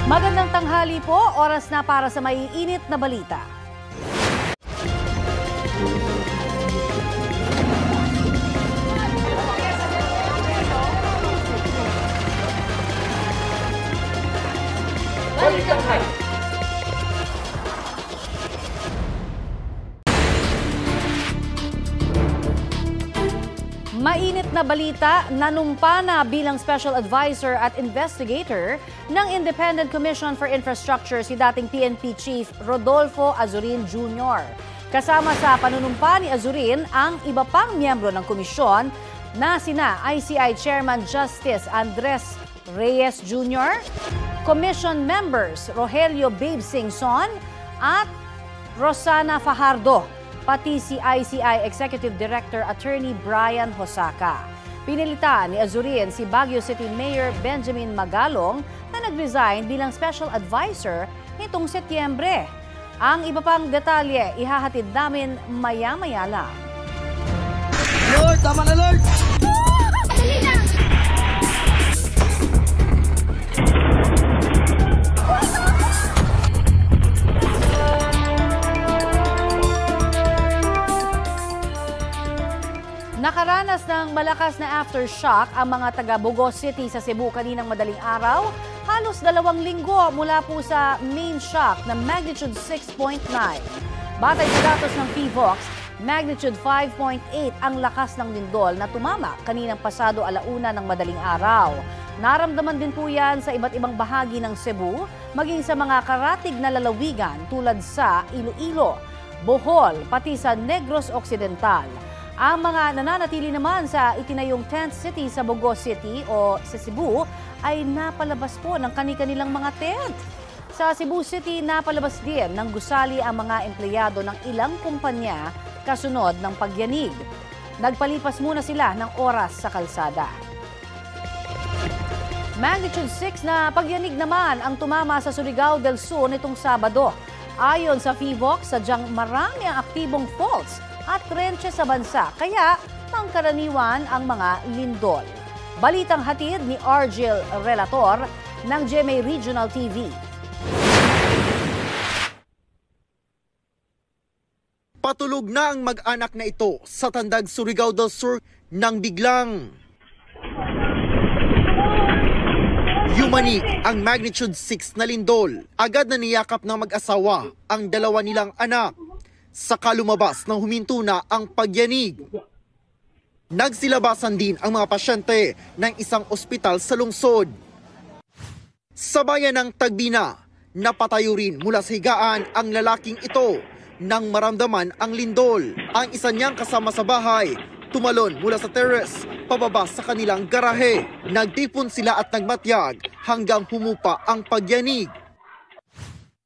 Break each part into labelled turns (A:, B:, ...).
A: Magandang tanghali po, oras na para sa maiinit na balita. Mainit na balita, nanumpa na bilang Special Advisor at Investigator ng Independent Commission for Infrastructure si dating PNP Chief Rodolfo Azurin Jr. Kasama sa panunumpa ni Azurin ang iba pang miyembro ng komisyon na sina ICI Chairman Justice Andres Reyes Jr., Commission Members Rogelio Babe Singson at Rosana Fajardo, pati si ICI Executive Director Attorney Brian Hosaka. Pinilitan ni Azurin si Baguio City Mayor Benjamin Magalong na nag-resign bilang Special Advisor nitong Setyembre. Ang iba pang detalye ihahatid namin maya-maya lang.
B: Lord, tama na Lord!
A: Dali na! Nakaranas ng malakas na aftershock ang mga taga Bugos City sa Cebu kaninang madaling araw. Halos 2 linggo mula po sa main shock na magnitude 6.9. Batay sa datos ng PHOX, magnitude 5.8 ang lakas ng lindol na tumama kaninang pasado 1:00 ng madaling araw. Naramdaman din po yan sa iba't ibang bahagi ng Cebu, maging sa mga karatig na lalawigan tulad sa Iloilo, Bohol, pati sa Negros Occidental. Ang mga nananatili naman sa itinayong tent city sa Bugos City o sa Cebu ay napalabas po ng kani-kanilang mga tent. Sa Cebu City, napalabas din ng gusali ang mga empleyado ng ilang kumpanya kasunod ng pagyanig. Nagpalipas muna sila ng oras sa kalsada. Magnitude 6 na pagyanig naman ang tumama sa Surigao del Sur nitong Sabado. Ayon sa PHOX, sadyang marami ang aktibong faults at trenche sa bansa, kaya pangkaraniwan ang mga lindol. Balitang hatid ni Argel Relator ng GMA Regional TV.
B: Patulog na ang mag-anak na ito sa Tandag, Surigao del Sur nang biglang yumanig ang magnitude 6 na lindol. Agad na niyakap ng mag-asawa ang 2 nilang anak. Saka lumabas nang huminto na ang pagyanig. Nagsilabasan din ang mga pasyente ng isang ospital sa lungsod. Sa bayan ng Tagbina, napatayo rin mula sa higaan ang lalaking ito nang maramdaman ang lindol. Ang isa niyang kasama sa bahay, tumalon mula sa terrace pababa sa kanilang garahe. Nagtipon sila at nagmatyag hanggang humupa ang pagyanig.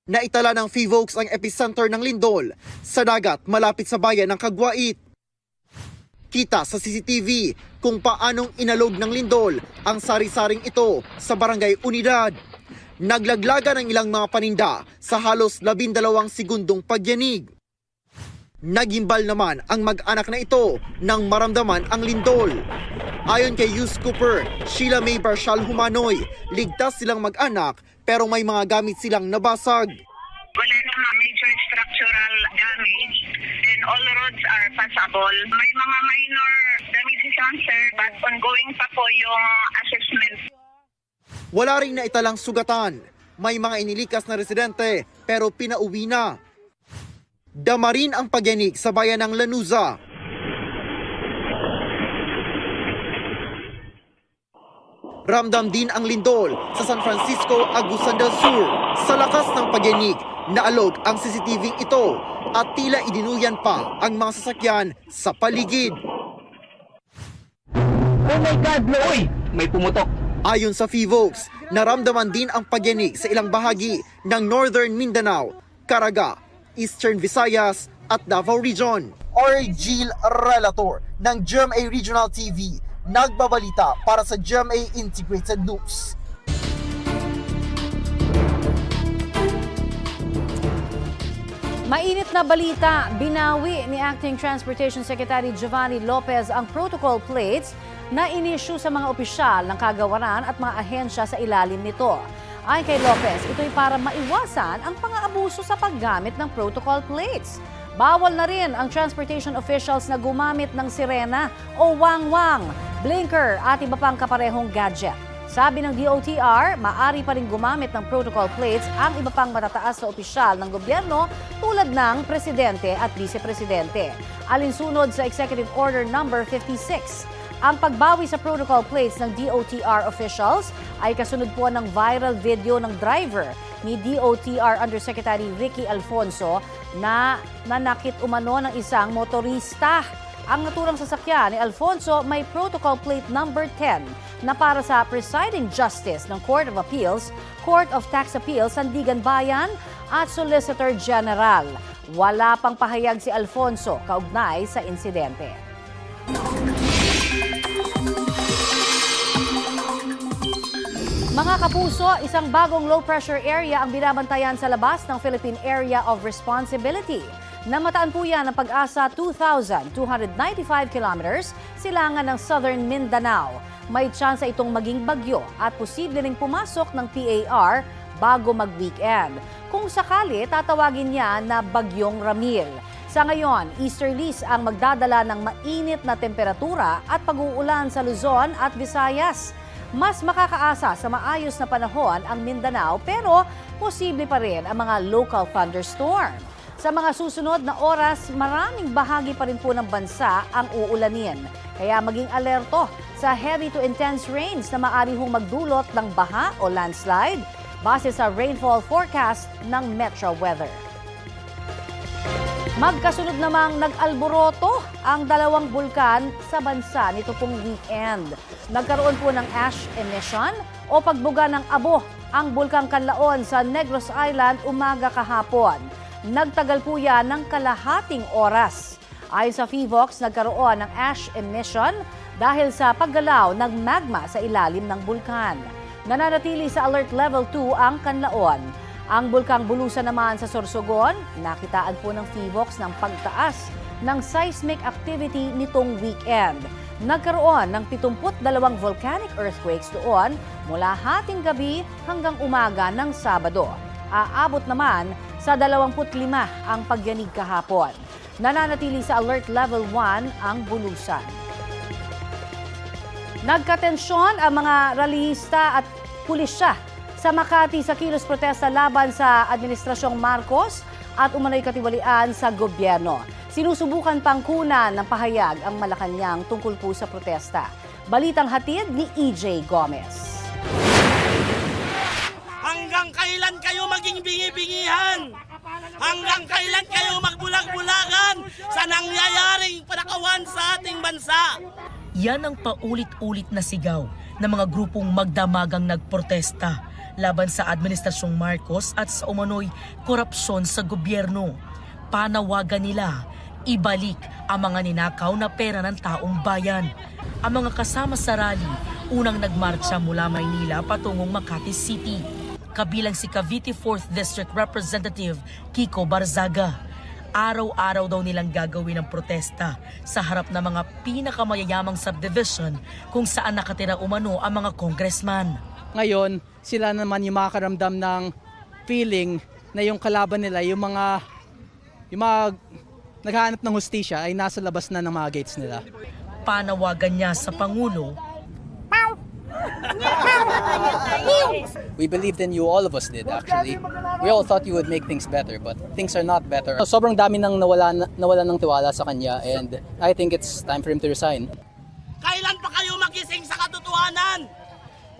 B: Naitala ng PHOX ang epicenter ng lindol sa dagat malapit sa bayan ng Kagwait. Kita sa CCTV kung paanong inalog ng lindol ang sari-saring ito sa Barangay Unidad. Naglaglaga ng ilang mga paninda sa halos 12 segundong pagyanig. Nagimbal naman ang mag-anak na ito nang maramdaman ang lindol. Ayon kay Yus Cooper, Sheila May Barshal Humanoy, ligtas silang mag-anak pero may mga gamit silang nabasag.
C: Wala namang major structural damage and all roads are passable. May mga minor damages lang sir but ongoing pa po yung assessment.
B: Wala ring naitalang sugatan. May mga inilikas na residente pero pinauwi na. Dama rin ang pagyanig sa bayan ng Lanuza. Ramdam din ang lindol sa San Francisco, Agusan del Sur. Sa lakas ng pagyanig, naalog ang CCTV ito at tila idinuyan pa ang mga sasakyan sa paligid.
D: Oh my God, Loy! May pumutok.
B: Ayon sa PHOX, naramdaman din ang pagyanig sa ilang bahagi ng Northern Mindanao, Caraga, Eastern Visayas at Davao Region. Argel Relator ng GMA Regional TV, nagbabalita para sa GMA Integrated News.
A: Mainit na balita, binawi ni Acting Transportation Secretary Giovanni Lopez ang protocol plates na inisyu sa mga opisyal ng kagawaran at mga ahensya sa ilalim nito. Ayon kay Lopez, ito'y para maiwasan ang pang-aabuso sa paggamit ng protocol plates. Bawal na rin ang transportation officials na gumamit ng sirena o wang-wang, blinker at iba pang kaparehong gadget. Sabi ng DOTR, maaari pa rin gumamit ng protocol plates ang iba pang matataas na opisyal ng gobyerno tulad ng presidente at vice-presidente. Alinsunod sa Executive Order No. 56, ang pagbawi sa protocol plates ng DOTR officials ay kasunod po ng viral video ng driver ni DOTR Undersecretary Ricky Alfonso na nanakit umano ng isang motorista. Ang naturang sasakyan ni Alfonso may protocol plate number 10 na para sa Presiding Justice ng Court of Appeals, Court of Tax Appeals, Sandigan Bayan at Solicitor General. Wala pang pahayag si Alfonso kaugnay sa insidente. Mga kapuso, isang bagong low-pressure area ang binabantayan sa labas ng Philippine Area of Responsibility. Namataan po yan ng Pag-asa 2,295 kilometers silangan ng Southern Mindanao. May tsansa itong maging bagyo at posible ring pumasok ng PAR bago mag-weekend. Kung sakali, tatawagin niya na Bagyong Ramil. Sa ngayon, easterlies ang magdadala ng mainit na temperatura at pag-uulan sa Luzon at Visayas. Mas makakaasa sa maayos na panahon ang Mindanao pero posible pa rin ang mga local thunderstorm. Sa mga susunod na oras, maraming bahagi pa rin po ng bansa ang uulanin. Kaya maging alerto sa heavy to intense rains na maaari hong magdulot ng baha o landslide base sa rainfall forecast ng Metro Weather. Magkasunod namang nag-alboroto ang dalawang bulkan sa bansa nito pong weekend. Nagkaroon po ng ash emission o pagbuga ng abo ang bulkang Canlaon sa Negros Island umaga kahapon. Nagtagal po yan ng kalahating oras. Ayon sa PHIVOX, nagkaroon ng ash emission dahil sa paggalaw ng magma sa ilalim ng bulkan. Nananatili sa alert level 2 ang Canlaon. Ang bulkang Bulusan naman sa Sorsogon, nakitaan po ng PHIVOX ng pagtaas ng seismic activity nitong weekend. Nagkaroon ng 72 volcanic earthquakes doon mula hating gabi hanggang umaga ng Sabado. Aabot naman sa 25 ang pagyanig kahapon. Nananatili sa alert level 1 ang Bulusan. Nagkatensyon ang mga rallyista at pulisya sa Makati sa kilos protesta laban sa Administrasyong Marcos at umano'y katiwalian sa gobyerno. Sinusubukan pang kunan ng pahayag ang Malacanang tungkol po sa protesta. Balitang hatid ni EJ Gomez.
E: Hanggang kailan kayo maging bingi-bingihan? Hanggang kailan kayo magbulag-bulagan sa nangyayaring panakawan sa ating bansa?
F: Yan ang paulit-ulit na sigaw ng mga grupong magdamagang nagprotesta laban sa Administrasyong Marcos at sa umano'y korupsyon sa gobyerno. Panawagan nila, ibalik ang mga ninakaw na pera ng taong bayan. Ang mga kasama sa rally, unang nagmarcha mula Maynila patungong Makati City. Kabilang si Cavite 4th District Representative Kiko Barzaga. Araw-araw daw nilang gagawin ang protesta sa harap ng mga pinakamayayamang subdivision kung saan nakatira umano ang mga congressman.
G: Ngayon, sila naman yung makakaramdam ng feeling na yung kalaban nila, yung mga naghahanap ng hustisya ay nasa labas na ng mga gates nila.
F: Panawagan niya sa Pangulo,
H: We believed in you, all of us did actually. We all thought you would make things better, but things are not better. Sobrang dami nang nawala ng tiwala sa kanya, and I think it's time for him to resign.
E: Kailan pa kayo magising sa katotohanan?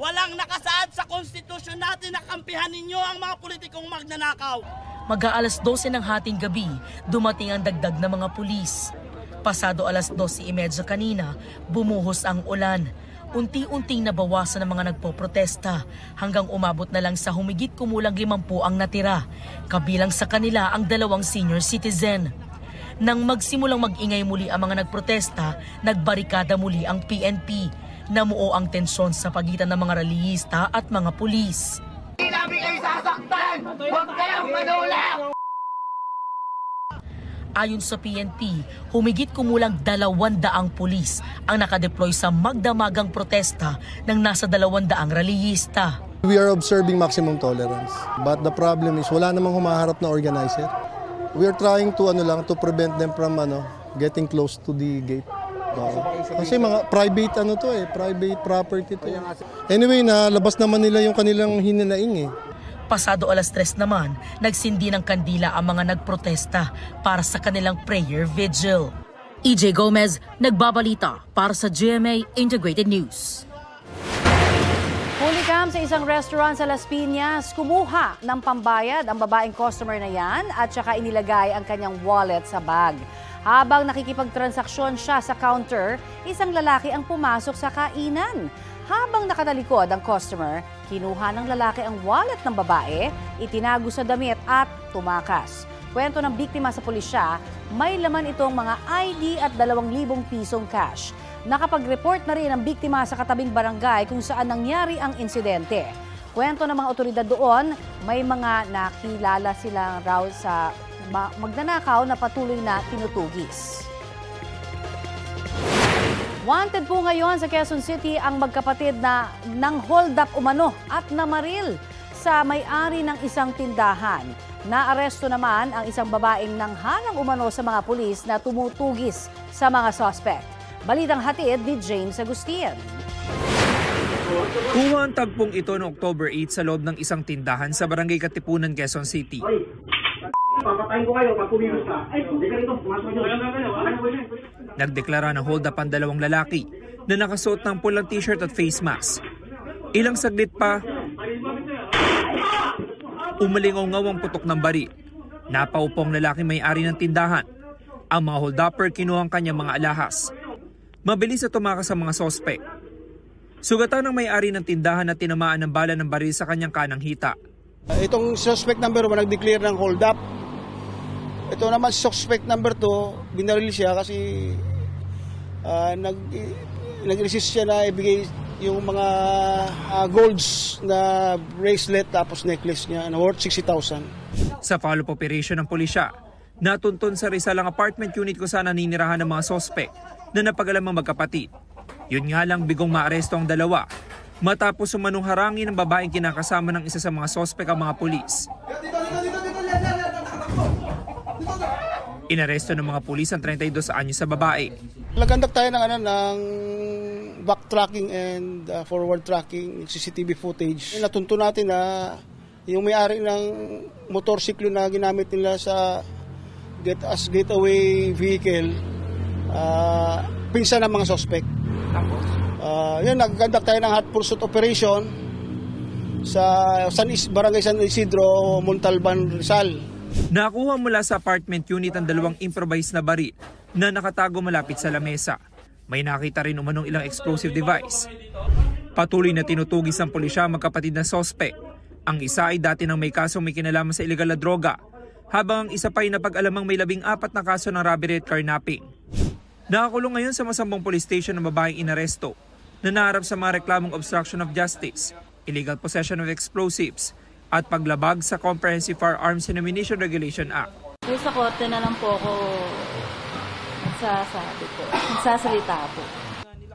E: Walang nakasaad sa konstitusyon natin na kampihan ninyo ang mga politikong magnanakaw.
F: mag-aalas 12 ng hating gabi, dumating ang dagdag na mga pulis. Pasado alas 12:30 kanina, bumuhos ang ulan. Unti-unting nabawasan ang mga nagpoprotesta hanggang umabot na lang sa humigit kumulang 50 ang natira. Kabilang sa kanila ang 2 senior citizen. Nang magsimulang mag-ingay muli ang mga nagprotesta, nagbarikada muli ang PNP. Namuo ang tensyon sa pagitan ng mga rallyista at mga pulis.
E: Hindi namin kayo sasaktan! Huwag kayong manulak!
F: Ayon sa PNP, humigit kumulang 200 pulis ang nakadeploy sa magdamagang protesta ng nasa 200 rallyista.
I: We are observing maximum tolerance. But the problem is wala namang humaharap na organizer. We are trying to prevent them from getting close to the gate. Kasi mga private private property to. Anyway, nalabas naman nila yung kanilang hinanaing.
F: Pasado 3:00 naman, nagsindi ng kandila ang mga nagprotesta para sa kanilang prayer vigil. EJ Gomez, nagbabalita para sa GMA Integrated News.
A: Hulikam sa isang restaurant sa Las Piñas, kumuha ng pambayad ang babaeng customer na yan at saka inilagay ang kanyang wallet sa bag. Habang nakikipagtransaksyon siya sa counter, isang lalaki ang pumasok sa kainan. Habang nakatalikod ang customer, kinuha ng lalaki ang wallet ng babae, itinago sa damit at tumakas. Kwento ng biktima sa pulisya, may laman itong mga ID at 2,000 pisong cash. Nakapag-report na rin ang biktima sa katabing barangay kung saan nangyari ang insidente. Kwento ng mga otoridad doon, may mga nakilala sila raw sa magnanakaw na patuloy na tinutugis. Wanted po ngayon sa Quezon City ang magkapatid na nang hold up umano at namaril sa may-ari ng isang tindahan. Naaresto naman ang isang babaeng nanghalang umano sa mga pulis na tumutugis sa mga suspect. Balitang hatid ni James Agustin.
J: Kuha ang tagpong ito noong October 8 sa loob ng isang tindahan sa Barangay Katipunan, Quezon City.
K: Papatayin ko kayo pag pumilos ka.
J: Nagdeklara ng hold up ang 2 lalaki na nakasuot ng pulang t-shirt at face mask. Ilang saglit pa, umalingaw ang putok ng baril. Napaupong lalaki may-ari ng tindahan. Ang mga hold-upper kinuha ang kanyang mga alahas. Mabilis na tumakas ang mga sospek. Sugatan ng may-ari ng tindahan na tinamaan ng bala ng baril sa kanyang kanang hita.
K: Itong suspect number 1 nag-declare ng hold-up. Ito naman suspect number 2, binaril siya kasi nag-resist siya na ibigay yung mga golds na bracelet tapos necklace niya na worth 60,000.
J: Sa follow-up operation ng pulisya, natuntun sa Rizal ang apartment unit kung saan naninirahan ng mga sospek na napag-alamang magkapatid. Yun nga lang bigong maaresto ang 2 matapos umanong harangin ng babaeng kinakasama ng isa sa mga sospek ang mga pulis. Inaresto ng mga pulis ang 32 anyos sa babae.
K: Nagkandak tayo ng backtracking and forward tracking CCTV footage. Natunto natin na yung may-ari ng motorsiklo na ginamit nila sa getaway vehicle, pinsan ng mga suspect. Yun, nagkandak tayo ng hot pursuit operation sa Barangay San Isidro, Montalban, Rizal.
J: Nakuha mula sa apartment unit ang 2 improvised na baril na nakatago malapit sa lamesa. May nakita rin umanong ilang explosive device. Patuloy na tinutugis ang pulisya magkapatid na sospek. Ang isa ay dati nang may kasong may kinalaman sa illegal na droga, habang ang isa pa ay napag-alamang may 14 na kaso ng robbery at carnapping. Nakakulong ngayon sa Masambong Police Station ang babaeng inaresto na naharap sa mga reklamong obstruction of justice, illegal possession of explosives, at paglabag sa Comprehensive Firearms and Ammunition Regulation Act.
L: Sa korte na lang po ako nagsasalita po.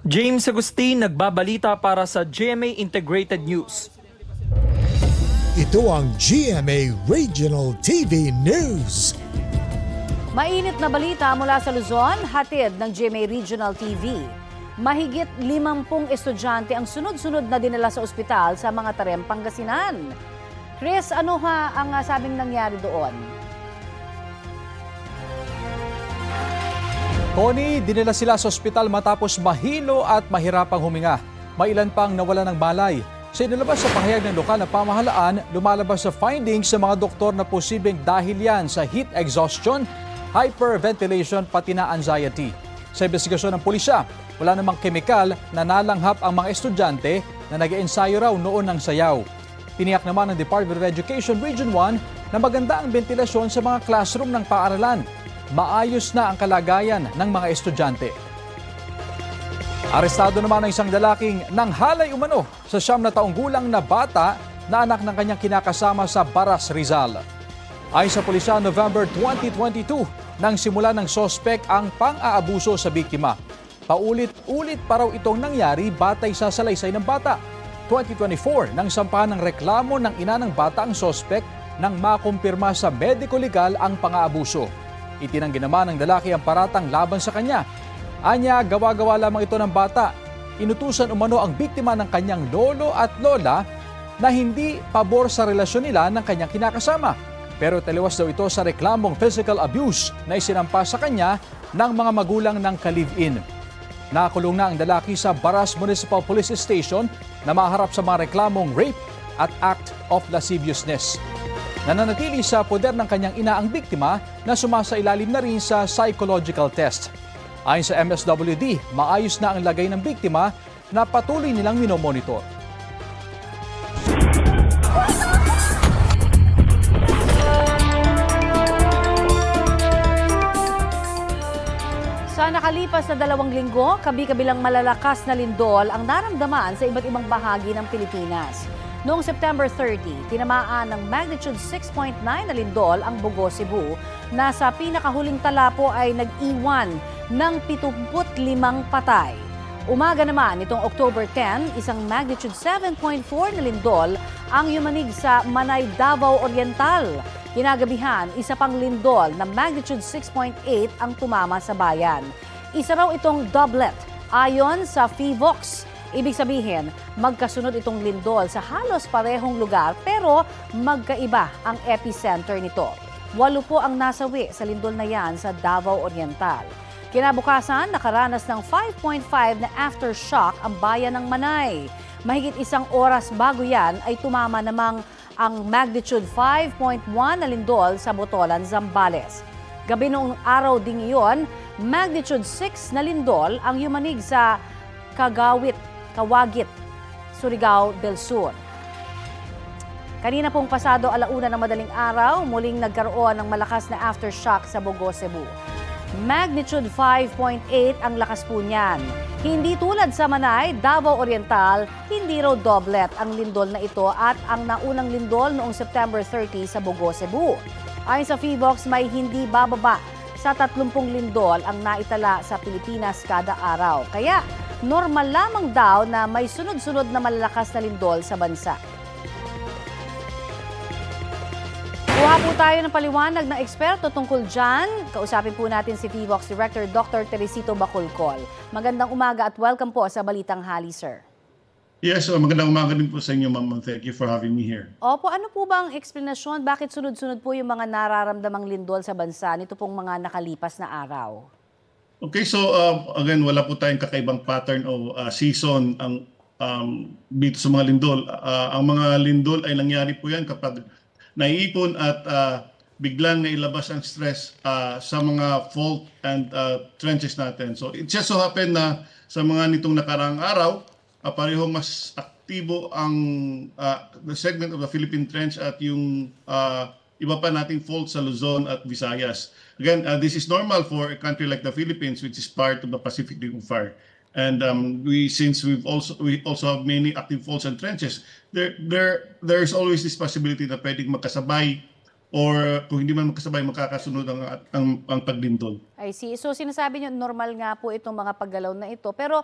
J: James Agustin, nagbabalita para sa GMA Integrated News.
M: Ito ang GMA Regional TV News.
A: Mainit na balita mula sa Luzon, hatid ng GMA Regional TV. Mahigit 50 estudyante ang sunod-sunod na dinala sa ospital sa mga Tarem, Pangasinan. Chris, ano ang sabing nangyari doon?
N: Connie, dinala sila sa ospital matapos mahilo at mahirapang huminga. May ilan pang nawala ng malay. Sa inilabas sa pahayag ng lokal na pamahalaan, lumalabas sa findings sa mga doktor na posibleng dahil yan sa heat exhaustion, hyperventilation pati na anxiety. Sa investigasyon ng pulisya, wala namang kemikal na nalanghap ang mga estudyante na nag-ensayo raw noon ng sayaw. Tiniyak naman ng Department of Education Region 1 na maganda ang ventilasyon sa mga classroom ng paaralan. Maayos na ang kalagayan ng mga estudyante. Arestado naman ang isang lalaking nanghalay umano sa 9 na taong gulang na bata na anak ng kanyang kinakasama sa Baras, Rizal. Ayon sa pulisya, November 2022 nang simula ng sospek ang pang-aabuso sa biktima. Paulit-ulit pa raw itong nangyari batay sa salaysay ng bata. 2024 nang sampahan ng reklamo ng ina ng bata ang sospek nang makumpirma sa mediko-legal ang pang-aabuso. Itinanggi naman ng lalaki ang paratang laban sa kanya. Anya, gawa-gawa lamang ito ng bata. Inutusan umano ang biktima ng kanyang lolo at lola na hindi pabor sa relasyon nila ng kanyang kinakasama. Pero taliwas daw ito sa reklamong physical abuse na isinampa sa kanya ng mga magulang ng ka-live-in. Nakulong na ang lalaki sa Baras Municipal Police Station na maharap sa mga reklamong rape at act of lasciviousness. Nananatili sa poder ng kanyang ina ang biktima na sumasailalim na rin sa psychological test. Ayon sa MSWD, maayos na ang lagay ng biktima na patuloy nilang minomonitor.
A: Sa nakalipas na 2 linggo, kabi-kabilang malalakas na lindol ang naramdaman sa iba't ibang bahagi ng Pilipinas. Noong September 30, tinamaan ng magnitude 6.9 na lindol ang Bugo, Cebu, na sa pinakahuling tala po ay nag-iwan ng 75 patay. Umaga naman nitong October 10, isang magnitude 7.4 na lindol ang yumanig sa Manay, Davao Oriental. Kinagabihan, isa pang lindol na magnitude 6.8 ang tumama sa bayan. Isa raw itong doublet ayon sa PHIVOX. Ibig sabihin, magkasunod itong lindol sa halos parehong lugar pero magkaiba ang epicenter nito. 8 po ang nasawi sa lindol na yan sa Davao Oriental. Kinabukasan, nakaranas ng 5.5 na aftershock ang bayan ng Manay. Mahigit 1 oras bago yan ay tumama namang ang magnitude 5.1 na lindol sa Botolan, Zambales. Gabi noong araw ding iyon, magnitude 6 na lindol ang yumanig sa Kawagit, Surigao del Sur. Kanina pong pasado 1:00 ng madaling araw, muling nagkaroon ng malakas na aftershock sa Bugo, Cebu. Magnitude 5.8 ang lakas po niyan. Hindi tulad sa Manay, Davao Oriental, hindi raw doublet ang lindol na ito at ang naunang lindol noong September 30 sa Bugo, Cebu. Ayon sa PHIVOX, may hindi bababa sa 30 lindol ang naitala sa Pilipinas kada araw. Kaya normal lamang daw na may sunod-sunod na malalakas na lindol sa bansa. Kuha po tayo ng paliwanag ng eksperto tungkol dyan. Kausapin po natin si PHIVOX Director Dr. Teresito Bacolcol. Magandang umaga at welcome po sa Balitang Hali, sir.
O: Yes, magandang umaga din po sa inyo, ma'am. Thank you for having me here.
A: Opo, ano po bang eksplanasyon? Bakit sunod-sunod po yung mga nararamdamang lindol sa bansa nito pong mga nakalipas na araw?
O: Okay, so again, wala po tayong kakaibang pattern o season ang dito sa mga lindol. Ang mga lindol ay nangyari po yan kapag naiipon at biglang nailabas ang stress sa mga fault and trenches natin. So it just so happened na sa mga nitong nakaraang araw, parehong mas aktibo ang the segment of the Philippine Trench at yung iba pa nating fault sa Luzon at Visayas. Again, this is normal for a country like the Philippines, which is part of the Pacific Ring of Fire. And since we also have many active faults and trenches, there's always this possibility na pwedeng magkasabay or kung hindi man magkasabay, makakasunod ang paglindol.
A: I see. So sinasabi niyo normal nga po itong mga paggalaw na ito. Pero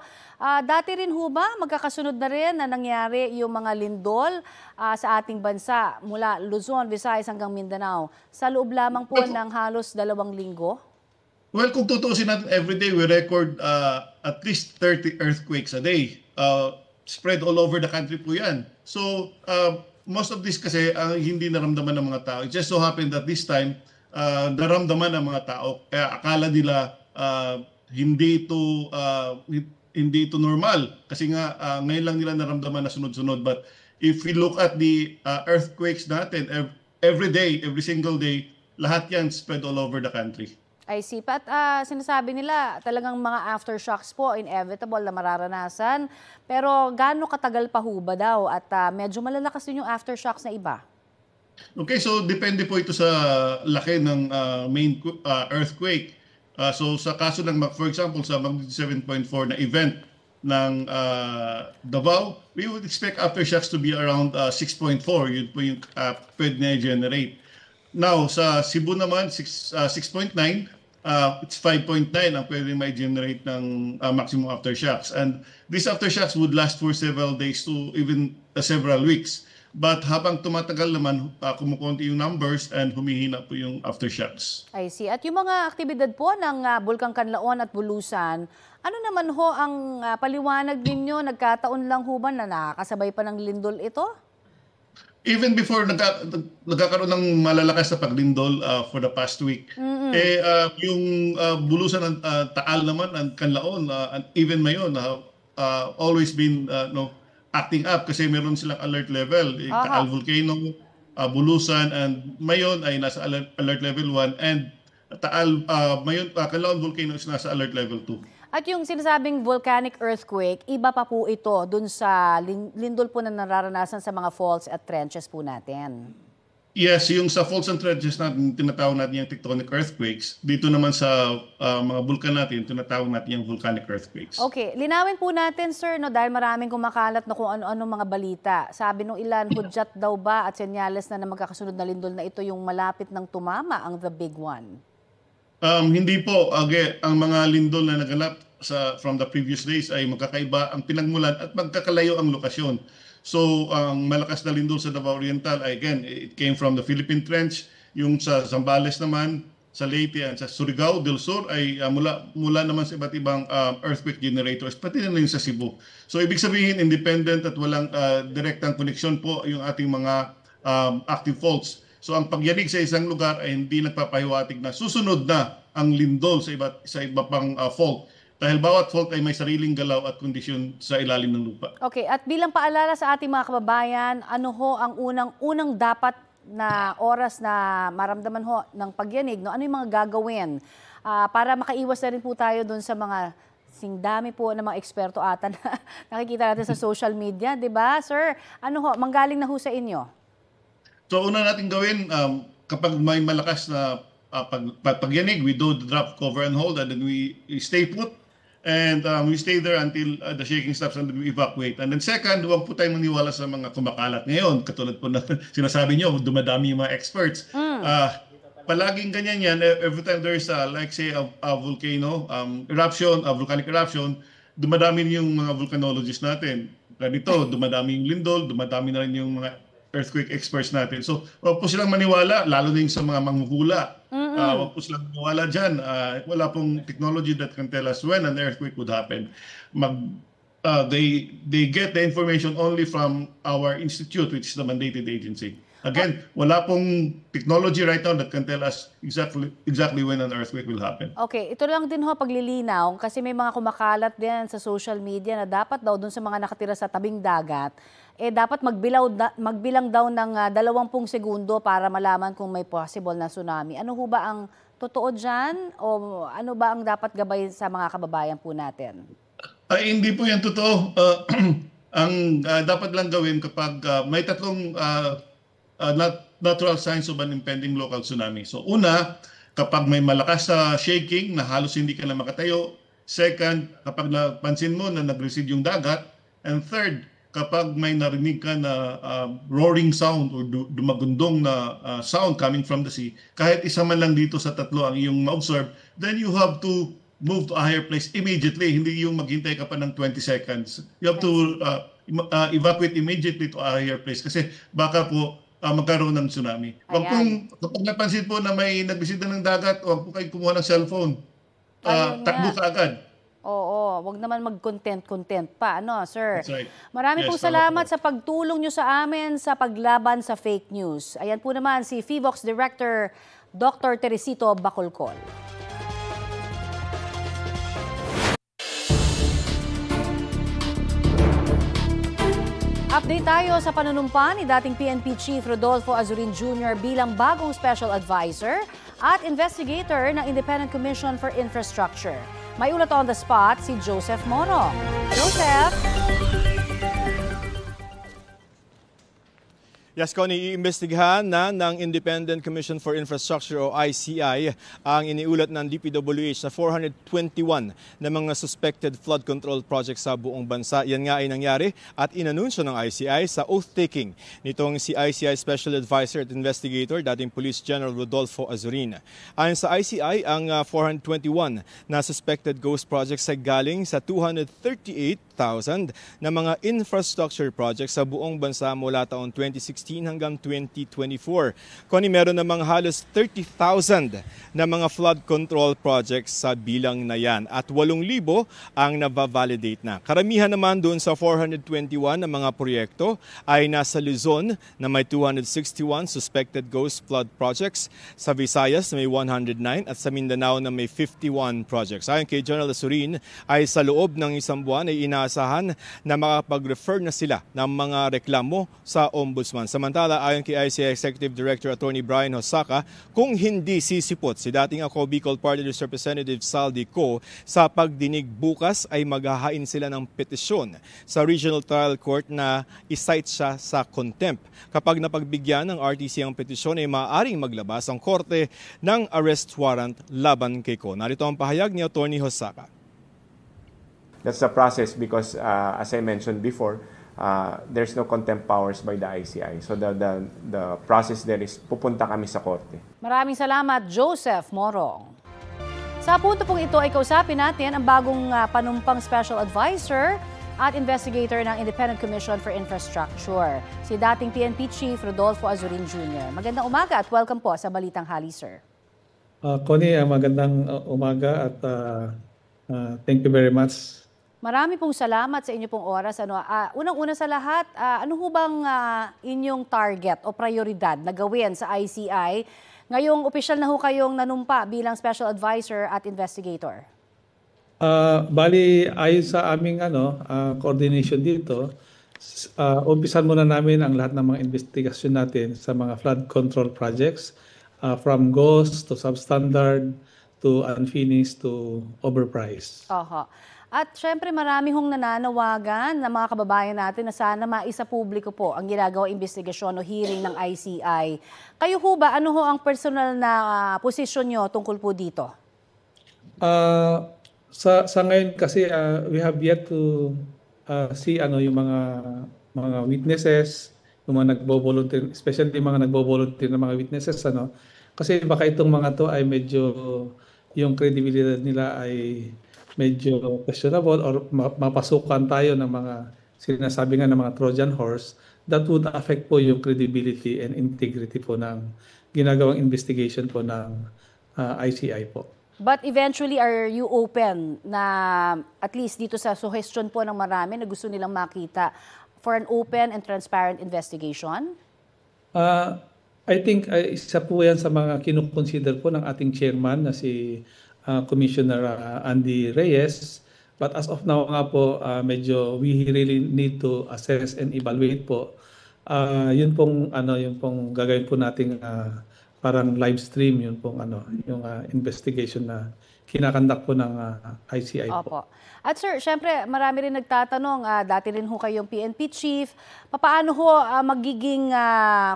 A: dati rin ho ba magkakasunod na rin na nangyari yung mga lindol sa ating bansa mula Luzon, Visayas hanggang Mindanao sa loob lamang po ng halos 2 linggo?
O: Well, kung tutuusin natin, every day we record at least 30 earthquakes a day. Spread all over the country po yan. So, most of this kasi hindi naramdaman ng mga tao. It just so happened that this time, naramdaman ng mga tao. Kaya akala nila hindi ito normal. Kasi nga, ngayon lang nila naramdaman na sunod-sunod. But if we look at the earthquakes natin, every day, every single day, lahat yan spread all over the country.
A: I see. At sinasabi nila talagang mga aftershocks po, inevitable na mararanasan. Pero gaano katagal pa ho ba daw? At medyo malalakas din yung aftershocks na iba?
O: Okay, so depende po ito sa laki ng main earthquake. So sa kaso ng, for example, sa magnitude 7.4 na event ng Davao, we would expect aftershocks to be around 6.4. Yun po yung pwede na-generate. Now, sa Cebu naman, 6.9. it's 5.9 ang pwedeng may generate ng maximum aftershocks. And these aftershocks would last for several days to even several weeks. But habang tumatagal naman, kumukunti yung numbers and humihina po yung aftershocks.
A: I see. At yung mga aktibidad po ng Bulkang Kanlaon at Bulusan, ano naman ho ang paliwanag ninyo? Nagkataon lang ho ba na nakakasabay pa ng lindol ito?
O: Even before nagkakaroon ng malalakas na paglindol for the past week, yung Bulusan at Taal naman, ang Kanlaon, and even Mayon, always been acting up kasi meron silang alert level. Taal Volcano, Bulusan, and Mayon ay nasa alert level 1, and Taal, Mayon, Kanlaon Volcano is nasa alert level 2.
A: At yung sinasabing volcanic earthquake, iba pa po ito dun sa lindol po na nararanasan sa mga faults at trenches po natin.
O: Yes, yung sa faults and trenches natin, tinatawag natin yung tectonic earthquakes. Dito naman sa mga bulkan natin, tinatawag natin yung volcanic earthquakes.
A: Okay, linawin po natin, sir, no, dahil maraming kumakalat na kung ano-ano mga balita. Sabi nung ilan, hudyat daw ba at senyales na magkakasunod na lindol na ito yung malapit ng tumama ang the big one?
O: Hindi po. Ang mga lindol na naganap from the previous days ay magkakaiba ang pinagmulan at magkakalayo ang lokasyon. So, ang malakas na lindol sa Davao Oriental, again, it came from the Philippine Trench. Yung sa Zambales naman, sa Leyte at sa Surigao del Sur ay mula naman sa iba't ibang earthquake generators, pati na rin sa Cebu. So, ibig sabihin, independent at walang direktang koneksyon po yung ating mga active faults. So ang pagyanig sa isang lugar ay hindi nagpapahiwatig na susunod na ang lindol sa iba pang fault. Dahil bawat fault ay may sariling galaw at kondisyon sa ilalim ng lupa.
A: Okay, at bilang paalala sa ating mga kababayan, ano ho ang unang dapat na oras na maramdaman ho ng pagyanig? No? Ano yung mga gagawin? Para makaiwas na rin po tayo dun sa mga dami po ng mga eksperto ata na nakikita natin sa social media, di ba? Sir, ano ho, manggaling na ho sa inyo?
O: So una natin gawin, kapag may malakas na pagyanig, we do the drop, cover, and hold, and then we stay put. And we stay there until the shaking stops and then we evacuate. And then second, huwag po tayong maniwala sa mga kumakalat ngayon. Katulad po na sinasabi nyo, dumadami yung mga experts. Palaging ganyan yan. Every time there is like say a volcano eruption, a volcanic eruption, dumadami yung mga volcanologists natin. Ganito, dumadami yung lindol, dumadami na rin yung mga earthquake experts natin. So, huwag po silang maniwala, lalo na yung sa mga manghuhula. Huwag po silang maniwala dyan. Wala pong technology that can tell us when an earthquake would happen. They get the information only from our institute, which is the mandated agency. Again, wala pong technology right now that can tell us exactly when an earthquake will happen.
A: Okay, ito lang din ho paglilinaw kasi may mga kumakalat din sa social media na dapat daw dun sa mga nakatira sa tabing dagat, dapat magbilang daw ng 20 segundo para malaman kung may possible na tsunami. Ano ho ba ang totoo dyan? O ano ba ang dapat gabay sa mga kababayan po natin?
O: Hindi po yan totoo. Ang dapat lang gawin kapag may tatlong natural signs of an impending local tsunami. So una, kapag may malakas na shaking na halos hindi ka na makatayo. Second, kapag napansin mo na nag-recede yung dagat. And third, kapag may narinig ka na roaring sound or dumagundong na sound coming from the sea, kahit isa man lang dito sa tatlo ang iyong ma-observe, then you have to move to a higher place immediately. Hindi yung maghintay ka pa ng 20 seconds. You have to evacuate immediately to a higher place kasi baka po magkaroon ng tsunami. Kapag napansin po na may nagbisita ng dagat, huwag po kayo kumuha ng cellphone. Takbo ka agad.
A: Oo, wag naman mag-content pa, ano, sir?
O: That's right.
A: Marami po salamat sa pagtulong nyo sa amin sa paglaban sa fake news. Ayan po naman si FIVOX Director Dr. Teresito Bacolcol. Update tayo sa panunumpa ni dating PNP Chief Rodolfo Azurin Jr. bilang bagong Special Advisor at Investigator ng Independent Commission for Infrastructure. May ulat on the spot si Joseph Moro. Joseph!
P: Yes, Connie, iimbestigahan na ng Independent Commission for Infrastructure o ICI ang iniulat ng DPWH na 421 na mga suspected flood control projects sa buong bansa. Yan nga ay nangyari at inanunsyo ng ICI sa oath-taking nitong si ICI Special Advisor at Investigator, dating Police General Rodolfo Azurin. Ayon sa ICI, ang 421 na suspected ghost projects ay galing sa 238,000 na mga infrastructure projects sa buong bansa mula taon 2016 hanggang 2024. Kung meron namang halos 30,000 na mga flood control projects sa bilang na yan at 8,000 ang nabavalidate na. Karamihan naman doon sa 421 na mga proyekto ay nasa Luzon na may 261 suspected ghost flood projects, sa Visayas na may 109 at sa Mindanao na may 51 projects. Ayon kay General Azurin ay sa loob ng isang buwan ay inaasahan na makapag-refer na sila ng mga reklamo sa Ombudsman. Samantala, ayon kay ICI Executive Director Attorney Brian Hosaka, kung hindi sisipot si dating ako Bicol Party List Representative Saldi Co sa pagdinig bukas ay maghahain sila ng petisyon sa Regional Trial Court na isight siya sa contempt. Kapag napagbigyan ng RTC ang petisyon ay maaaring maglabas ang korte ng arrest warrant laban kay Co. Narito ang pahayag ni Attorney Hosaka.
Q: That's the process because as I mentioned before, there's no contempt powers by the ICI. So the process there is pupunta kami sa korte.
A: Maraming salamat, Joseph Morong. Sa punto pong ito ay kausapin natin ang bagong panumpang Special Advisor at Investigator ng Independent Commission for Infrastructure, si dating PNP Chief Rodolfo Azurin Jr. Magandang umaga at welcome po sa Balitang Hali, sir.
R: Connie, magandang umaga at thank you very much.
A: Marami pong salamat sa inyo pong oras. Unang-una sa lahat, ano ho bang inyong target o prioridad na gawin sa ICI? Ngayong opisyal na ho kayong nanumpa bilang Special Advisor at Investigator.
R: Bali, ayon sa aming coordination dito, umpisan muna namin ang lahat ng mga investigasyon natin sa mga flood control projects, from ghost to substandard to unfinished to overpriced.
A: At syempre marami hong nananawagan ng mga kababayan natin na sana maisa-publiko po ang ginagawang investigasyon o hearing ng ICI. Kayo ho ba, ano ho ang personal na posisyon nyo tungkol po dito?
R: Sa ngayon kasi we have yet to see yung mga witnesses, yung mga nagbo-volunteer, especially yung mga nagbo-volunteer ng mga witnesses, kasi baka itong mga to ay medyo yung credibility nila ay medyo questionable or mapasukan tayo ng mga sinasabi nga ng mga Trojan horse, that would affect po yung credibility and integrity po ng ginagawang investigation po ng ICI po.
A: But eventually, are you open na at least dito sa suggestion po ng marami na gusto nilang makita for an open and transparent investigation?
R: I think isa po yan sa mga kinukonsider po ng ating chairman na si Commissioner Andy Reyes, but as of now nga po medyo we really need to assess and evaluate po. Yun pong yung pong gagawin po nating parang live stream, yun pong yung investigation na kinakandak po ng ICI po.
A: At sir, syempre marami rin nagtatanong, dati rin ho kayong PNP chief, paano ho magiging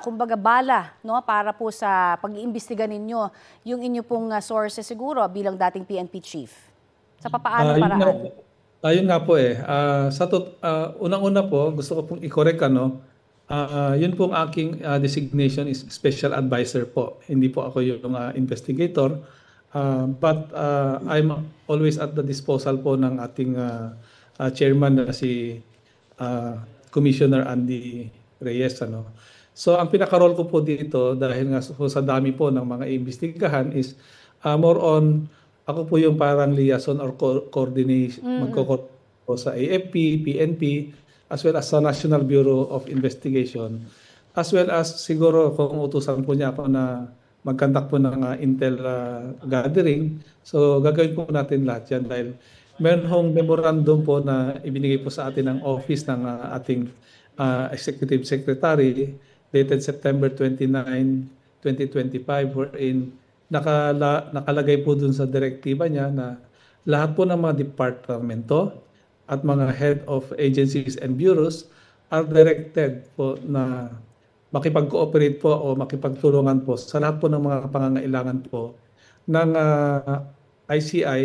A: kumbaga bala para po sa pag-iimbestiga ninyo yung inyo pong sources siguro bilang dating PNP chief? Sa papaano paraan?
R: Ayun nga po unang-una po gusto ko pong i-correct yun pong aking designation is special advisor po. Hindi po ako yung investigator. But I'm always at the disposal po ng ating chairman na si Commissioner Andy Reyes. So ang pinaka-role ko po dito dahil nga sa dami po ng mga imbestigahan is more on ako po yung parang liaison or coordination magko-coordinate po sa AFP, PNP as well as sa National Bureau of Investigation as well as siguro kung utusan po niya ako na mag-conduct po ng intel gathering. So gagawin po natin lahat yan dahil meron hong memorandum po na ibinigay po sa atin ng office ng ating Executive Secretary dated September 29, 2025 wherein nakalagay po dun sa direktiba niya na lahat po ng mga departamento at mga head of agencies and bureaus are directed po na makipag-cooperate po o makipagtulungan po sa lahat po ng mga pangangailangan po ng ICI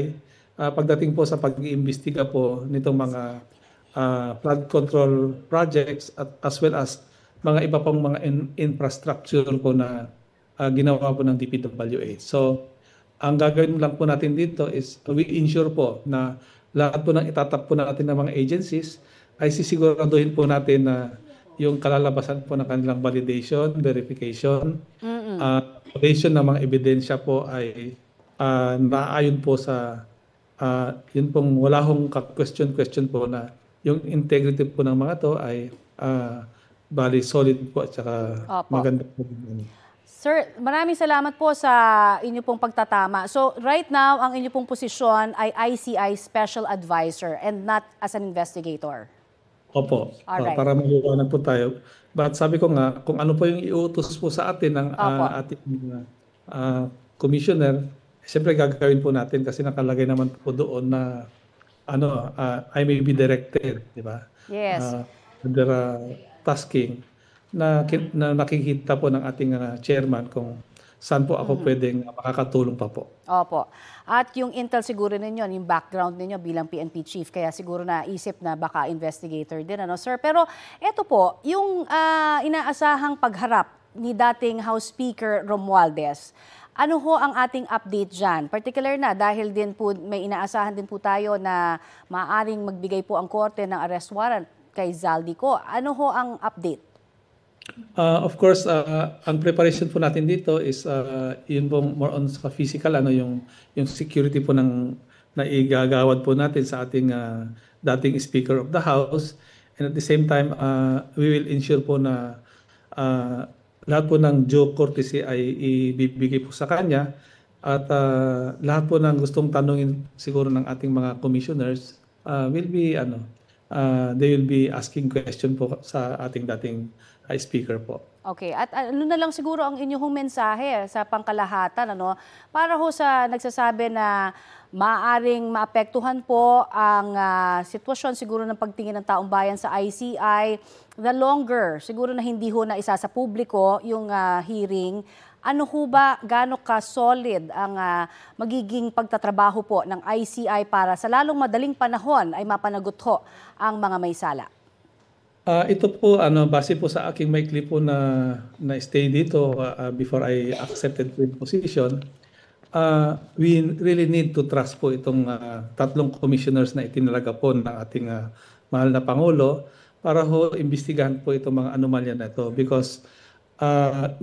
R: pagdating po sa pag-iimbestiga po nitong mga flood control projects at as well as mga iba pang mga infrastructure po na ginawa po ng DPWH. So, ang gagawin lang po natin dito is we ensure po na lahat po ng itatap po natin ng mga agencies ay sisiguraduhin po natin na yung kalalabasan po ng kanilang validation, verification, validation ng mga ebidensya po ay naayon po sa yun pong wala hong question po na yung integrity po ng mga to ay bali solid po at saka maganda po.
A: Sir, maraming salamat po sa inyo pong pagtatama. So right now, ang inyo pong posisyon ay ICI Special Advisor and not as an investigator.
R: Opo,
A: Alright.
R: Para maliwanag po tayo. But sabi ko nga, kung ano po yung iutos po sa atin ng ating commissioner, siyempre gagawin po natin kasi nakalagay naman po doon na I may be directed, di ba?
A: Yes.
R: Under tasking na nakikita po ng ating chairman kung saan po ako pwedeng makakatulong pa po.
A: Opo. At yung intel siguro ninyo, yung background ninyo bilang PNP chief, kaya siguro naisip na baka investigator din, ano, sir? Pero eto po, yung inaasahang pagharap ni dating House Speaker Romualdez, ano ho ang ating update dyan? Particular na dahil din po may inaasahan din po tayo na maaaring magbigay po ang korte ng arrest warrant kay Zaldico. Ano ho ang update?
R: Of course, ang preparation po natin dito is yun po more on sa physical, yung security po ng naigagawad po natin sa ating dating Speaker of the House. And at the same time, we will ensure po na lahat po ng due courtesy ay ibibigay po sa kanya. At lahat po ng gustong tanungin siguro ng ating mga commissioners will be, they will be asking question po sa ating dating speaker po.
A: Okay. At ano na lang siguro ang inyong mensahe sa pangkalahatan, para ho sa nagsasabi na maaaring maapektuhan po ang sitwasyon siguro ng pagtingin ng taong bayan sa ICI, the longer, siguro na hindi ho na isa sa publiko yung hearing, ano ho ba, gaano ka-solid ang magiging pagtatrabaho po ng ICI para sa lalong madaling panahon ay mapanagot ho ang mga may sala?
R: Ito po, base po sa aking maikli po na stay dito before I accepted the position, we really need to trust po itong tatlong commissioners na itinalaga po ng ating mahal na Pangulo para ho imbestigahan po itong mga anomalya na ito. Because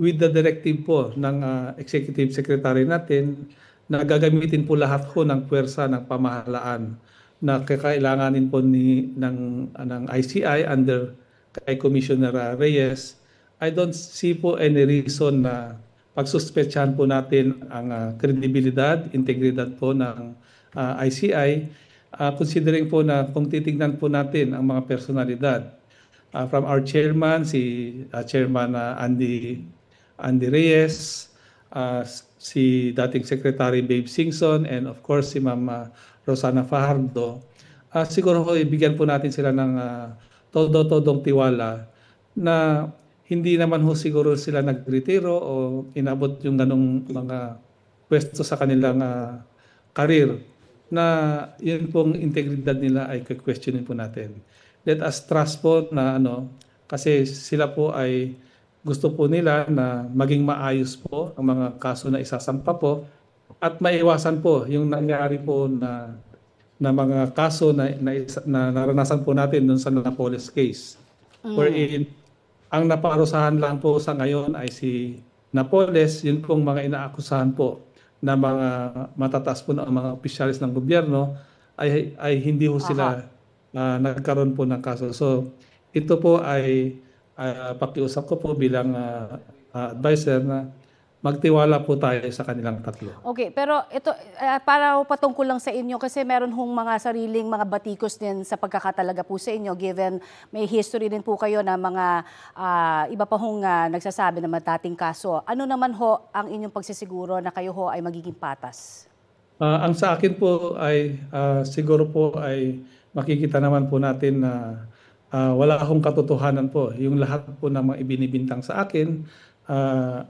R: with the directive po ng Executive Secretary natin, na gagamitin po lahat ho ng puwersa ng pamahalaan na kakailanganin po ng ICI under kay Commissioner Reyes. I don't see po any reason na pagsuspetsahan po natin ang kredibilidad, integridad po ng ICI, considering po na kung titignan po natin ang mga personalidad from our chairman, si Chairman Andy Reyes, si dating Secretary Babe Singson, and of course si Ma'am Rosana Fajardo, siguro ho ibigyan po natin sila ng todo-todong tiwala na hindi naman ho siguro sila nagretiro o inabot yung ganong mga pwesto sa kanilang karir na yun pong integridad nila ay questionin po natin. Let us trust po na kasi sila po ay gusto po nila na maging maayos po ang mga kaso na isasampa po at maiwasan po yung nangyari po na mga kaso na naranasan po natin dun sa Napoles case. Wherein ang naparusahan lang po sa ngayon ay si Napoles, yun pong mga inaakusahan po na mga matataas po na mga opisyalis ng gobyerno ay hindi po sila nagkaroon po ng kaso. So ito po ay pakiusap ko po bilang advisor na magtiwala po tayo sa kanilang tatlo.
A: Okay, pero ito para patungkol lang sa inyo kasi meron hong mga sariling mga batikos din sa pagkakatalaga po sa inyo given may history din po kayo na mga iba pa hong nagsasabi na matating kaso. Ano naman ho ang inyong pagsisiguro na kayo ho ay magiging patas?
R: Ang sa akin po ay siguro po ay makikita naman po natin na wala akong katotohanan po. Yung lahat po na mga ibinibintang sa akin,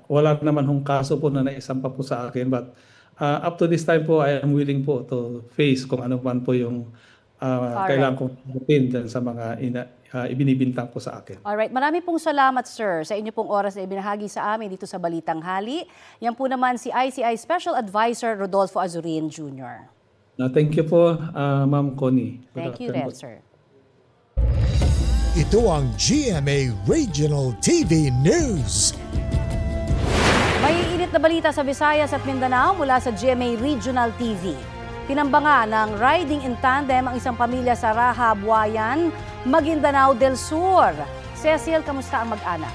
R: wala naman hong kaso po na naisampa po sa akin. But up to this time po, I am willing po to face kung ano man po yung kailangan kong sagutin dyan sa mga ibinibintang po sa akin.
A: Alright, marami pong salamat sir sa inyo pong oras na ibinahagi sa amin dito sa Balitang Hali. Yan po naman si ICI Special Advisor Rodolfo Azurin Jr.
R: Thank you po, Ma'am Connie.
A: Thank you rin, sir.
M: Ito ang GMA Regional TV News.
A: May init na balita sa Visayas at Mindanao mula sa GMA Regional TV. Tinambangan ng riding in tandem ang isang pamilya sa Raha, Buayan, Maguindanao del Sur. Cecil, kamusta ang mag-anak?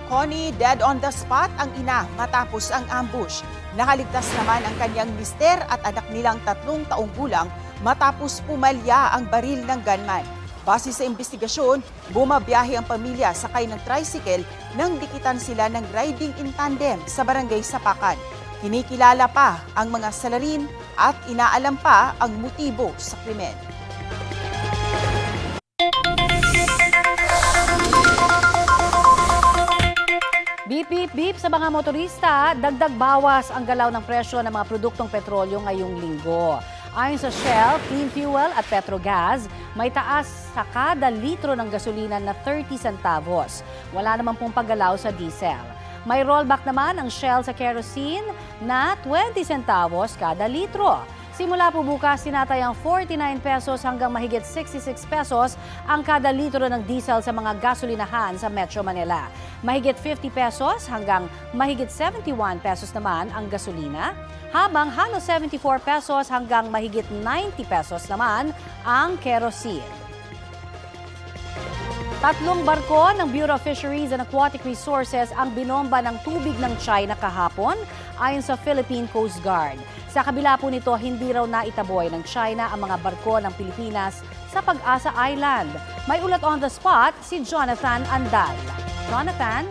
S: Connie, dead on the spot ang ina matapos ang ambush. Nakaligtas naman ang kanyang mister at anak nilang 3 taong gulang matapos pumalya ang baril ng gunman. Base sa investigasyon, bumabiyahe ang pamilya sakay ng tricycle nang dikitan sila ng riding in tandem sa barangay Sapakan. Kinikilala pa ang mga salarin at inaalam pa ang motibo sa krimen.
A: Beep, beep, beep sa mga motorista, dagdag bawas ang galaw ng presyo ng mga produktong petrolyo ngayong linggo. Ayon sa Shell, Clean Fuel at Petrogas, may taas sa kada litro ng gasolina na 30 centavos. Wala naman pong paggalaw sa diesel. May rollback naman ang Shell sa kerosene na 20 centavos kada litro. Simula po bukas, tinatayang 49 pesos hanggang mahigit 66 pesos ang kada litro ng diesel sa mga gasolinahan sa Metro Manila. Mahigit 50 pesos hanggang mahigit 71 pesos naman ang gasolina, habang halos 74 pesos hanggang mahigit 90 pesos naman ang kerosene. 3 barko ng Bureau of Fisheries and Aquatic Resources ang binomba ng tubig ng China kahapon ayon sa Philippine Coast Guard. Sa kabila po nito, hindi raw naitaboy ng China ang mga barko ng Pilipinas sa Pag-asa Island. May ulat on the spot si Jonathan Andal. Jonathan?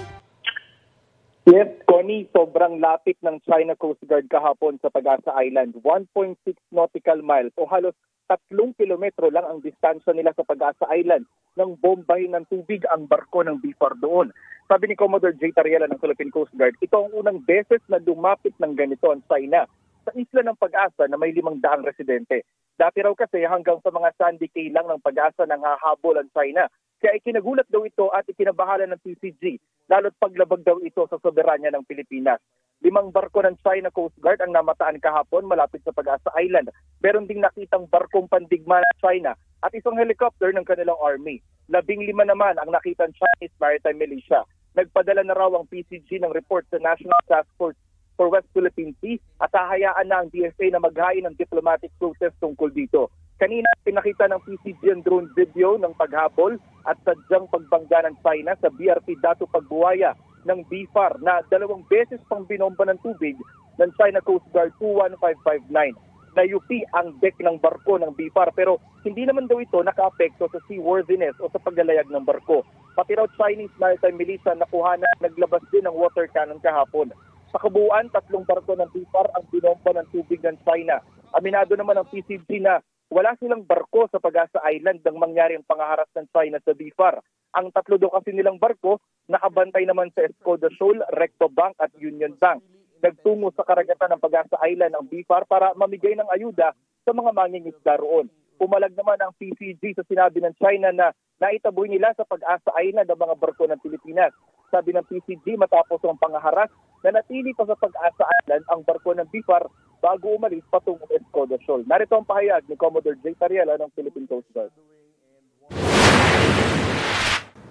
T: Yes, Connie, sobrang lapit ng China Coast Guard kahapon sa Pag-asa Island. 1.6 nautical miles o halos 3 kilometro lang ang distansya nila sa Pag-asa Island nang bombahin ng tubig ang barko ng BFAR doon. Sabi ni Commodore J. Tariela ng Philippine Coast Guard, ito ang unang beses na lumapit ng ganito ang China sa isla ng Pag-asa na may 500 residente. Dati raw kasi hanggang sa mga Sandy Cay lang ng Pag-asa nang hahabol ang China. Kaya ikinagulat daw ito at ikinabahala ng PCG, lalo't paglabag daw ito sa soberanya ng Pilipinas. 5 barko ng China Coast Guard ang namataan kahapon malapit sa Pag-asa Island. Meron ding nakitang barkong pandigma ng China at isang helicopter ng kanilang army. 15 naman ang nakitang Chinese Maritime Militia. Nagpadala na raw ang PCG ng report sa National Task Force for West Philippine Sea at hahayaan na ang DFA na maghain ng diplomatic protest tungkol dito. Kanina pinakita ng PCG ang drone video ng paghabol at sadyang pagbangga ng China sa BRP Dato Pagbuwaya ng BFAR na 2 beses pang binomba ng tubig ng China Coast Guard 21559. Nayupi ang deck ng barko ng BFAR pero hindi naman daw ito nakaapekto sa seaworthiness o sa paglalayag ng barko. Pati raw Chinese Maritime Militia nakuha na naglabas din ng water cannon kahapon. Sa kabuuan, 3 barko ng BFAR ang binomba ng tubig ng China. Aminado naman ang PCG na wala silang barko sa Pag-asa Island nang mangyari ang pangaharas ng China sa BFAR. Ang 3 daw kasi nilang barko nakabantay naman sa Escoda Shoal, Recto Bank at Union Bank. Nagtungo sa karagatan ng Pag-asa Island ang BFAR para mamigay ng ayuda sa mga mangingisda roon. Pumalag naman ang PCG sa sinabi ng China na naitaboy nila sa Pag-asa Island ang mga barko ng Pilipinas. Sabi ng PCG matapos ang pangaharas, nanatili pa sa Pag-asa Island ang barko ng BFAR bago umalis patungong Escoda Shoal. Narito ang pahayag ni Commodore J. Tariela ng Philippine Coast Guard.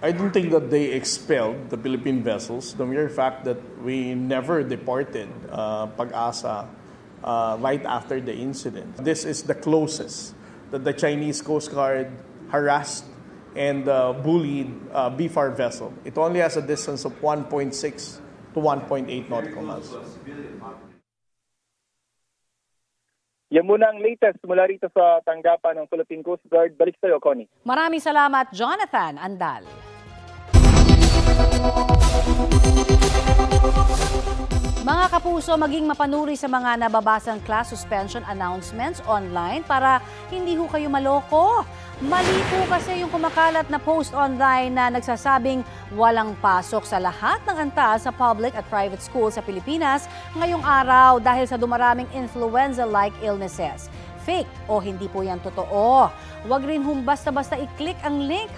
U: I don't think that they expelled the Philippine vessels. The mere fact that we never deported Pag-asa right after the incident. This is the closest that the Chinese Coast Guard harassed and bullied BFAR vessel. It only has a distance of 1.6 to 1.8 nautical miles.
T: Yan muna ang latest mula rito sa tanggapan ng Philippine Coast Guard. Balik sa'yo, Connie.
A: Maraming salamat, Jonathan Andal. Mga kapuso, maging mapanuri sa mga nababasang class suspension announcements online para hindi ho kayo maloko. Mali po kasi yung kumakalat na post online na nagsasabing walang pasok sa lahat ng antas sa public at private schools sa Pilipinas ngayong araw dahil sa dumaraming influenza-like illnesses. Fake o hindi po yan totoo. Huwag rin basta-basta i-click ang link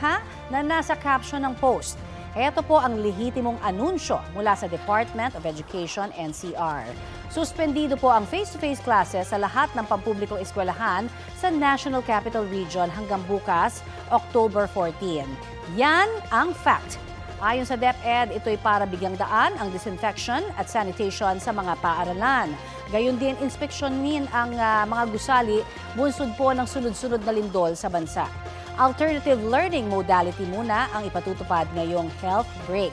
A: na nasa caption ng post. Ito po ang lehitimong anunsyo mula sa Department of Education, NCR. Suspendido po ang face-to-face classes sa lahat ng pampublikong eskwelahan sa National Capital Region hanggang bukas, October 14. Yan ang fact. Ayon sa DepEd, ito'y para bigyang daan ang disinfection at sanitation sa mga paaralan. Gayon din, inspeksyonin ang mga gusali bunsod po ng sunod-sunod na lindol sa bansa. Alternative learning modality muna ang ipatutupad ngayong health break.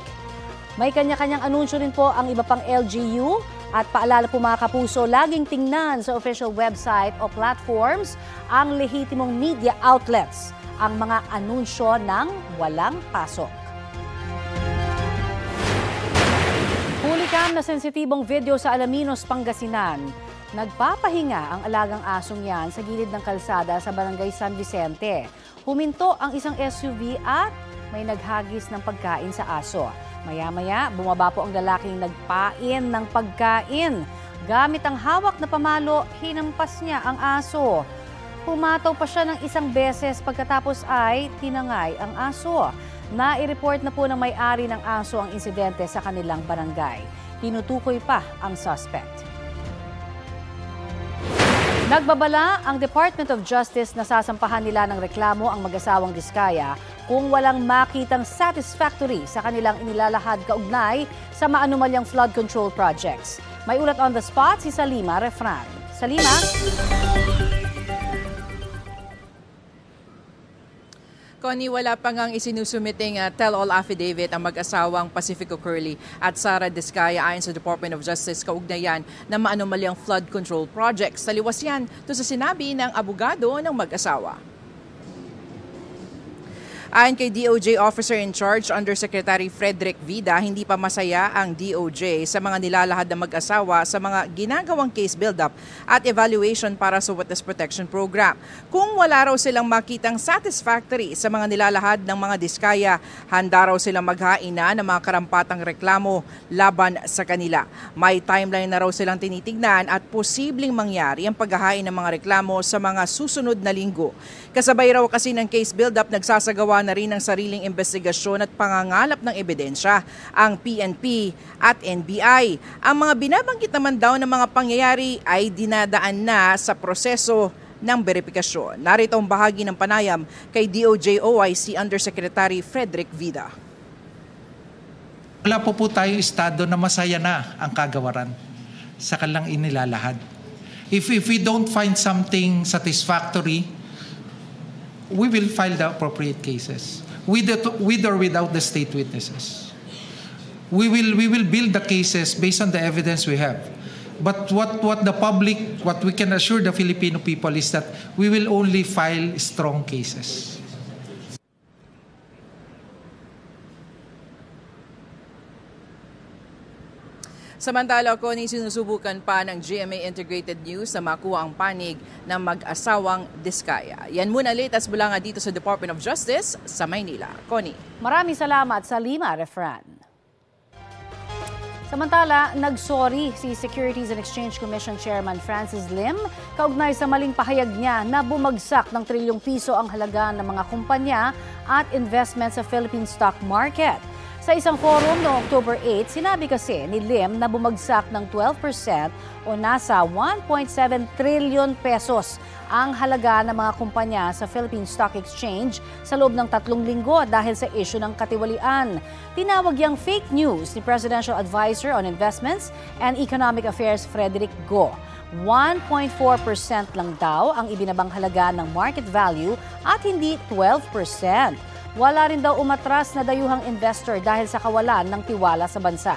A: May kanya-kanyang anunsyo rin po ang iba pang LGU at paalala po mga kapuso, laging tingnan sa official website o platforms ang lehitimong media outlets ang mga anunsyo ng walang pasok. Hulikam na sensitibong video sa Alaminos, Pangasinan. Nagpapahinga ang alagang asong yan sa gilid ng kalsada sa Barangay San Vicente. Huminto ang isang SUV at may naghagis ng pagkain sa aso. Maya-maya, bumaba po ang lalaking nagpain ng pagkain. Gamit ang hawak na pamalo, hinampas niya ang aso. Humataw pa siya ng isang beses pagkatapos ay tinangay ang aso. Nai-report na po ng may-ari ng aso ang insidente sa kanilang barangay. Tinutukoy pa ang suspect. Nagbabala ang Department of Justice na sasampahan nila ng reklamo ang mag-asawang Diskaya kung walang makitang satisfactory sa kanilang inilalahad kaugnay sa maanumalyang flood control projects. May ulat on the spot si Salima Refran. Salima?
C: Connie, wala pa ngang isinusumiting tell-all affidavit ang mag-asawang Pacifico Curly at Sara Diskaya ayon sa Department of Justice kaugnayan na maanumalyang flood control projects. Taliwas yan to sa sinabi ng abogado ng mag-asawa. Ayon kay DOJ Officer in Charge Undersecretary Frederick Vida, hindi pa masaya ang DOJ sa mga nilalahad na mag-asawa sa mga ginagawang case build-up at evaluation para sa Witness Protection Program. Kung wala raw silang makitang satisfactory sa mga nilalahad ng mga Diskaya, handa raw silang maghain na ng mga karampatang reklamo laban sa kanila. May timeline na raw silang tinitignan at posibleng mangyari ang paghahain ng mga reklamo sa mga susunod na linggo. Kasabay raw kasi ng case build-up, nagsasagawa na rin ng sariling investigasyon at pangangalap ng ebidensya ang PNP at NBI. Ang mga binabanggit naman daw ng mga pangyayari ay dinadaan na sa proseso ng verifikasyon. Narito ang bahagi ng panayam kay DOJ OIC Undersecretary Frederick Vida.
V: Wala po tayong estado na masaya na ang kagawaran sa kanilang inilalahad. If we don't find something satisfactory, we will file the appropriate cases with or without the state witnesses. We will build the cases based on the evidence we have. But what we can assure the Filipino people is that we will only file strong cases.
C: Samantala, Connie, sinusubukan pa ng GMA Integrated News na makuha ang panig ng mag-asawang Diskaya. Yan muna latest mula nga dito sa Department of Justice sa Maynila. Connie.
A: Maraming salamat sa Lima Refran. Samantala, nagsorry si Securities and Exchange Commission Chairman Francis Lim kaugnay sa maling pahayag niya na bumagsak ng trilyong piso ang halaga ng mga kumpanya at investment sa Philippine stock market. Sa isang forum noong October 8, sinabi kasi ni Lim na bumagsak ng 12% o nasa 1.7 trillion pesos ang halaga ng mga kumpanya sa Philippine Stock Exchange sa loob ng 3 linggo dahil sa issue ng katiwalian. Tinawag yang fake news ni Presidential Advisor on Investments and Economic Affairs Frederick Go. 1.4% lang daw ang ibinabang halaga ng market value at hindi 12%. Wala rin daw umatras na dayuhang investor dahil sa kawalan ng tiwala sa bansa.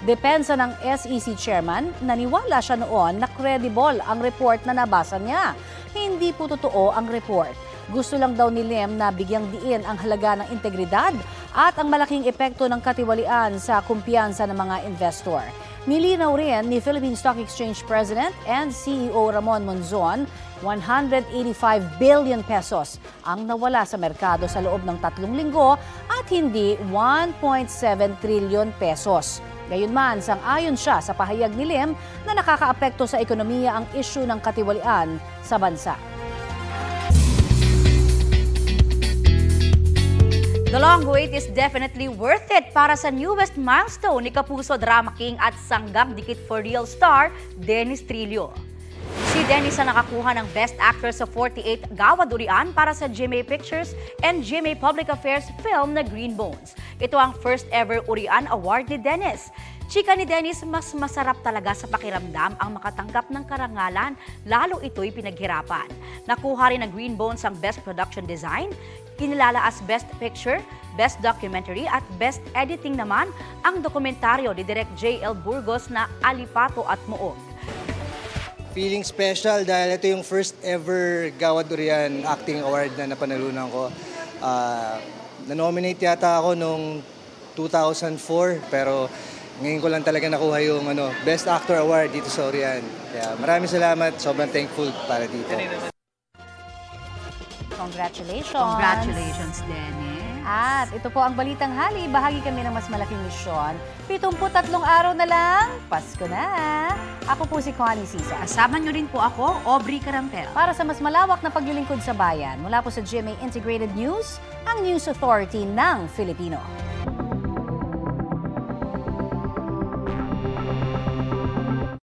A: Depensa ng SEC chairman, naniwala siya noon na credible ang report na nabasa niya. Hindi po totoo ang report. Gusto lang daw ni Lim na bigyang diin ang halaga ng integridad at ang malaking epekto ng katiwalian sa kumpiyansa ng mga investor. Nilinaw rin ni Philippine Stock Exchange President and CEO Ramon Monzon, 185 billion pesos ang nawala sa merkado sa loob ng 3 linggo at hindi 1.7 trillion pesos. Gayunman, sang-ayon siya sa pahayag ni Lim na nakakaapekto sa ekonomiya ang issue ng katiwalian sa bansa.
B: The long wait is definitely worth it para sa newest milestone ni Kapuso Drama King at Sanggam Dikit for Real star Dennis Trillo. Si Dennis ang nakakuha ng Best Actor sa 48 Gawad Urian para sa GMA Pictures and GMA Public Affairs film na Green Bones. Ito ang first ever Urian Award ni Dennis. Chika ni Dennis, mas masarap talaga sa pakiramdam ang makatanggap ng karangalan, lalo ito'y pinaghirapan. Nakuha rin ng Green Bones ang Best Production Design, kinilala as Best Picture, Best Documentary at Best Editing naman ang dokumentaryo ni Direk J.L. Burgos na Alipato at Muog.
D: Feeling special dahil ito yung first ever Gawad Urian Acting Award na napanalunan ko. Na-nominate yata ako noong 2004 pero ngayon ko lang talaga nakuha yung Best Actor Award dito sa Urian. Kaya maraming salamat, sobrang thankful para dito.
A: Congratulations!
B: Congratulations, Dennis!
A: At ito po ang Balitang Hali. Bahagi kami ng mas malaking misyon. 73 araw na lang, Pasko na! Ako po si Connie Sisa.
B: Kasama niyo rin po ako, Aubrey Carampel.
A: Para sa mas malawak na paglilingkod sa bayan, mula po sa GMA Integrated News, ang News Authority ng Filipino.